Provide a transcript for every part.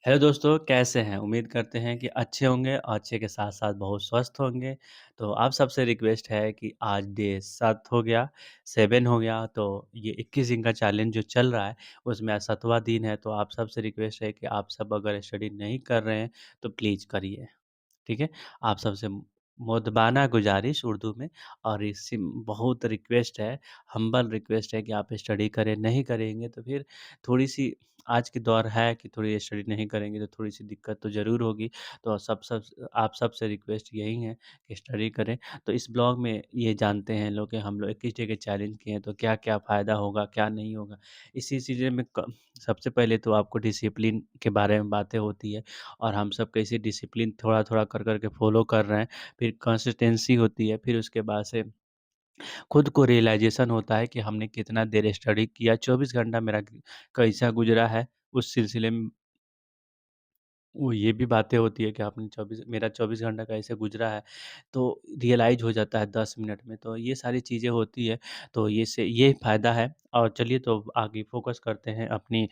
Hello दोस्तों, कैसे हैं? उम्मीद करते हैं कि अच्छे होंगे और अच्छे के साथ-साथ बहुत स्वस्थ होंगे। तो आप सबसे रिक्वेस्ट है कि आज डे 7 हो गया, 7 हो गया, तो ये 21 दिन का चैलेंज जो चल रहा है, उसमें आज 7वाँ दिन है। तो आप सबसे रिक्वेस्ट है कि आप सब अगर स्टडी नहीं कर रहे हैं, तो प्लीज़ करिए। ठीक है? आप सबसे मोदबाना गुज़ारिश उर्दू में और इससे बहुत रिक्वेस्ट है, हम्बल रिक्वेस्ट है कि आप स्टडी करें, नहीं करेंगे तो फिर थोड़ी-सी आज के दौर है कि थोड़ी स्टडी नहीं करेंगे तो थोड़ी-सी दिक्कत तो ज़रूर होगी। तो सब सब आप सबसे रिक्वेस्ट यही है कि स्टडी करें। तो इस ब्लॉग में ये जानते हैं लोग कि हम लोग 21 डे के चैलेंज किए हैं, तो क्या-क्या फ़ायदा होगा, क्या नहीं होगा। इसी चीज़ें में क सबसे पहले तो आपको डिसिप्लिन के बारे में बातें होती है। और हम सब कैसे डिसिप्लिन थोड़ा-थोड़ा कर के फ़ॉलो कर रहे हैं। फिर कंसिस्टेंसी होती है, फिर उसके बाद से खुद को रियलाइज़ेशन होता है कि हमने कितना देर स्टडी किया, 24 घंटा मेरा कैसा गुज़रा है, उस सिलसिले में वो ये भी बातें होती है कि आपने 24 घंटा कैसे गुज़रा है, तो रियलाइज़ हो जाता है 10 मिनट में। तो ये सारी चीज़ें होती है, तो ये फ़ायदा है और चलिए तो आगे फ़ोकस करते हैं अपनी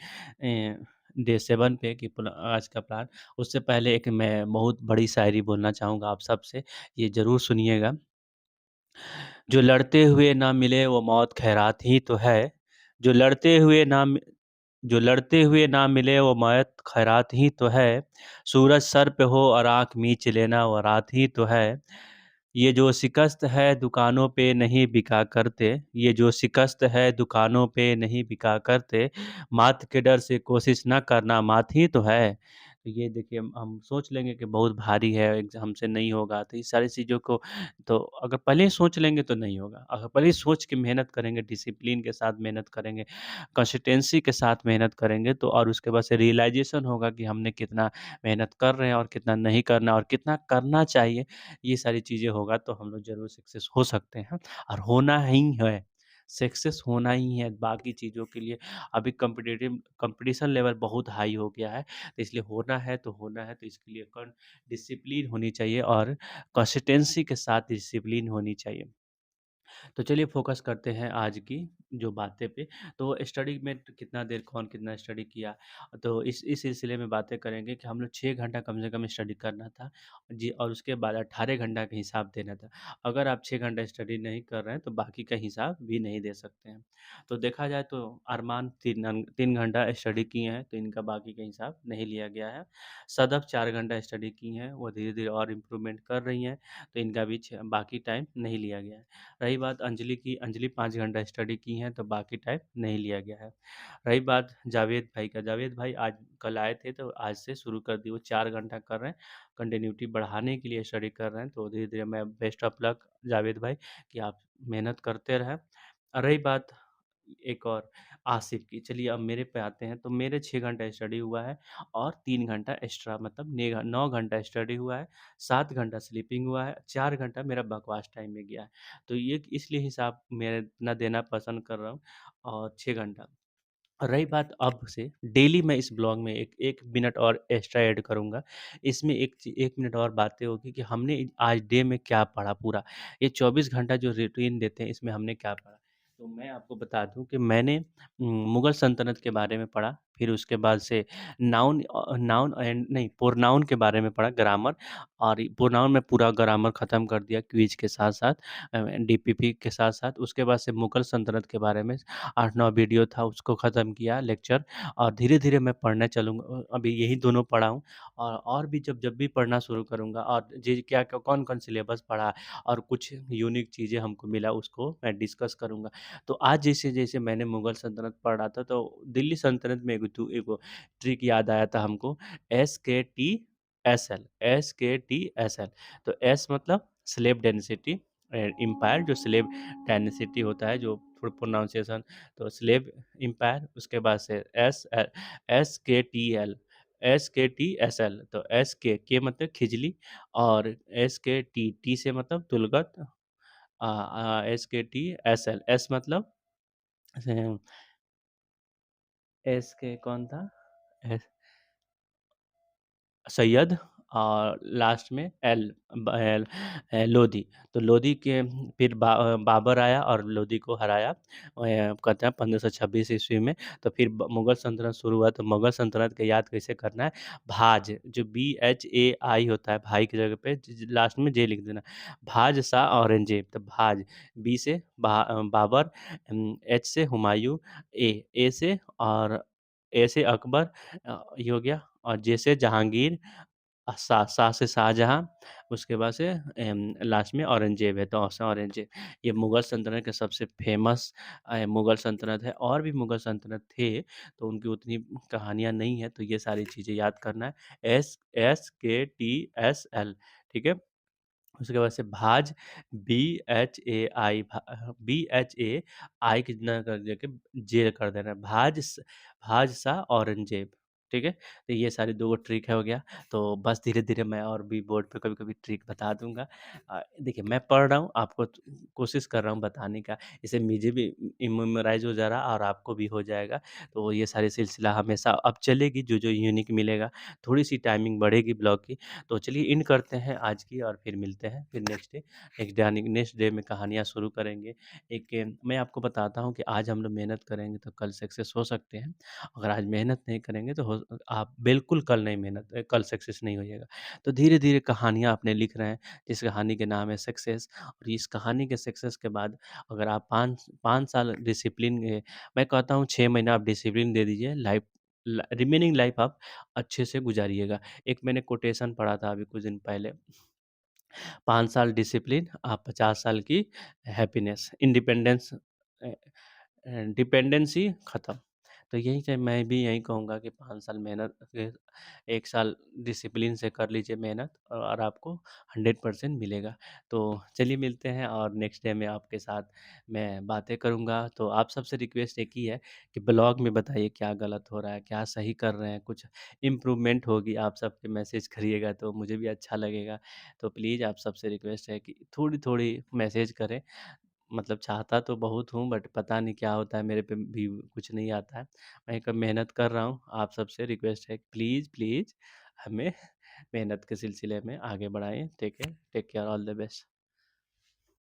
डे 7 पे कि आज का प्लान। उससे पहले एक मैं बहुत बड़ी शायरी बोलना चाहूँगा आप सबसे, ये ज़रूर सुनिएगा। जो लड़ते हुए ना मिले वो मौत खैरात ही तो है, जो लड़ते हुए ना मि जो लड़ते हुए ना मिले वो मौत खैरात ही तो है, सूरज सर पे हो और आँख मीच लेना वो रात ही तो है। ये जो शिकस्त है दुकानों पे नहीं बिका करते, ये जो शिकस्त है दुकानों पे नहीं बिका करते, मात के डर से कोशिश ना करना मात ही तो है। तो ये देखिए हम सोच लेंगे कि बहुत भारी है, हमसे नहीं होगा, तो इस सारी चीज़ों को तो अगर पहले ही सोच लेंगे तो नहीं होगा। अगर पहले ही सोच के मेहनत करेंगे, डिसिप्लिन के साथ मेहनत करेंगे, कंसिस्टेंसी के साथ मेहनत करेंगे तो और उसके बाद से रियलाइज़ेशन होगा कि हमने कितना मेहनत कर रहे हैं और कितना नहीं करना और कितना करना चाहिए। ये सारी चीज़ें होगा तो हम लोग ज़रूर सक्सेस हो सकते हैं और होना ही है। सक्सेस होना ही है बाकी चीज़ों के लिए अभी कॉम्पिटिशन लेवल बहुत हाई हो गया है, तो इसलिए होना है तो इसके लिए डिसिप्लिन होनी चाहिए और कंसिस्टेंसी के साथ डिसिप्लिन होनी चाहिए। तो चलिए फ़ोकस करते हैं आज की जो बातें पे। तो स्टडी में कितना देर कौन कितना स्टडी किया, तो इस सिलसिले में बातें करेंगे कि हम लोग 6 घंटा कम से कम स्टडी करना था। जी और उसके बाद 18 घंटा का हिसाब देना था। अगर आप 6 घंटा स्टडी नहीं कर रहे हैं, तो बाकी का हिसाब भी नहीं दे सकते हैं। तो देखा जाए तो अरमान 3 घंटा स्टडी किए हैं, तो इनका बाकी का हिसाब नहीं लिया गया है। सदफ 4 घंटा स्टडी की हैं, वो धीरे-धीरे और इम्प्रूवमेंट कर रही हैं, तो इनका भी छ बाकी टाइम नहीं लिया गया है। रही बात अंजलि की, अंजलि 5 घंटा स्टडी की हैं, तो बाकी टाइम नहीं लिया गया है। रही बात जावेद भाई का, जावेद भाई आज कल आए थे, तो आज से शुरू कर दी, वो 4 घंटा कर रहे हैं, कंटिन्यूटी बढ़ाने के लिए स्टडी कर रहे हैं, तो धीरे-धीरे मैं बेस्ट ऑफ लक जावेद भाई कि आप मेहनत करते रहें। रही बात एक और आसिफ़ की, चलिए अब मेरे पे आते हैं, तो मेरे 6 घंटा स्टडी हुआ है और 3 घंटा एक्स्ट्रा मतलब 9 घंटा स्टडी हुआ है, 7 घंटा स्लीपिंग हुआ है, 4 घंटा मेरा बकवास टाइम में गया है। तो ये इसलिए हिसाब मैं इतना देना पसंद कर रहा हूँ और 6 घंटा। रही बात अब से डेली मैं इस ब्लॉग में 1 मिनट और एक्स्ट्रा ऐड करूँगा। इसमें 1 मिनट और बातें होगी कि हमने आज डे में क्या पढ़ा पूरा। ये 24 घंटा जो रूटीन देते हैं इसमें हमने क्या पढ़ा। तो मैं आपको बता दूँ कि मैंने मुगल सल्तनत के बारे में पढ़ा, फिर उसके बाद से नाउन एंड नहीं प्रोनाउन के बारे में पढ़ा ग्रामर और प्रोनाउन में पूरा ग्रामर ख़त्म कर दिया क्विज़ के साथ-साथ डीपीपी के साथ-साथ। उसके बाद से मुगल सल्तनत के बारे में 8-9 वीडियो था उसको ख़त्म किया लेक्चर और धीरे-धीरे मैं पढ़ने चलूँगा अभी यही दोनों पढ़ा हूँ और भी जब भी पढ़ना शुरू करूँगा और जी क्या कौन-कौन सिलेबस पढ़ा और कुछ यूनिक चीज़ें हमको मिला उसको मैं डिस्कस करूँगा। तो आज जैसे-जैसे मैंने मुगल सल्तनत पढ़ रहा था तो दिल्ली सल्तनत में एगो ट्रिक याद आया था हमको एसकेटीएसएल एसकेटीएसएल तो एस मतलब स्लेव डेंसिटी एम्पायर जो स्लेव डेंसिटी होता है जो प्रोनाउंसिएशन तो स्लेव एम्पायर उसके बाद से एस के टी एस एल तो एस के मतलब खिजली और टी से मतलब तुलगत एस के टी एस एल एस मतलब एस के कौन था एस सैयद और लास्ट में एल एल लोधी। तो लोधी के फिर बाबर आया और लोधी को हराया कहते हैं 1526 ईस्वी में। तो फिर मुगल सल्तनत शुरू हुआ। तो मुगल सल्तनत के याद कैसे करना है, भाज जो BHAI होता है, भाई की जगह पे लास्ट में जे लिख देना। भाज शाह औरंगजेब, तो भाज बी से बाबर, एच से हुमायूं, ए से और ए से अकबर, ये हो गया, और जे से जहांगीर, शाह से शाहजहाँ, उसके बाद से लास्ट में औरंगजेब है, तो औरंगजेब। ये मुगल सल्तनत के सबसे फेमस मुगल सल्तनत है। और भी मुगल सल्तनत थे, तो उनकी उतनी कहानियाँ नहीं है, तो ये सारी चीज़ें याद करना है। SSKTSL, ठीक है? उसके बाद से भाज, BHAI की ना कर दे के जे कर देना है, भाज शाह औरंगजेब, ठीक है? तो ये सारी 2 गो ट्रिक है हो गया। तो बस धीरे-धीरे मैं और भी बोर्ड पे कभी-कभी ट्रिक बता दूँगा। देखिए मैं पढ़ रहा हूँ, आपको कोशिश कर रहा हूँ बताने का, इससे मुझे भी मेमोराइज़ हो जा रहा है और आपको भी हो जाएगा। तो ये सारी सिलसिला हमेशा अब चलेगी, जो-जो यूनिक मिलेगा, थोड़ी-सी टाइमिंग बढ़ेगी ब्लॉग की। तो चलिए इन करते हैं आज की, और फिर मिलते हैं फिर नेक्स्ट डे में कहानियाँ शुरू करेंगे। मैं आपको बताता हूँ कि आज हम लोग मेहनत करेंगे तो कल सक्सेस हो सकते हैं। अगर आज मेहनत नहीं करेंगे तो हो आप बिल्कुल कल सक्सेस नहीं होइएगा। तो धीरे-धीरे कहानियाँ अपने लिख रहे हैं, जिस कहानी के नाम है सक्सेस। और इस कहानी के सक्सेस के बाद अगर आप 5 साल डिसिप्लिन मैं कहता हूँ 6 महीना आप डिसिप्लिन दे दीजिए, रिमेनिंग लाइफ आप अच्छे से गुज़ारिएगा। एक मैंने कोटेशन पढ़ा था अभी कुछ दिन पहले, 5 साल डिसिप्लिन, 50 साल की हैप्पीनेस, डिपेंडेंसी खत्म। तो यही से मैं भी यही कहूँगा कि 5 साल मेहनत 1 साल डिसिप्लिन से कर लीजिए मेहनत, और आपको 100% मिलेगा। तो चलिए मिलते हैं, और नेक्स्ट डे में आपके साथ मैं बातें करूँगा। तो आप सबसे रिक्वेस्ट एक ही है कि ब्लॉग में बताइए क्या गलत हो रहा है, क्या सही कर रहे हैं, कुछ इम्प्रूवमेंट होगी, आप सबके मैसेज करिएगा तो मुझे भी अच्छा लगेगा। तो प्लीज़ आप सबसे रिक्वेस्ट है कि थोड़ी-थोड़ी मैसेज करें। मतलब चाहता तो बहुत हूँ, बट पता नहीं क्या होता है, मेरे पे भी कुछ नहीं आता है। मैं क मेहनत कर रहा हूँ, आप सबसे रिक्वेस्ट है प्लीज़ हमें मेहनत के सिलसिले में आगे बढ़ाएँ। Take care, all the best.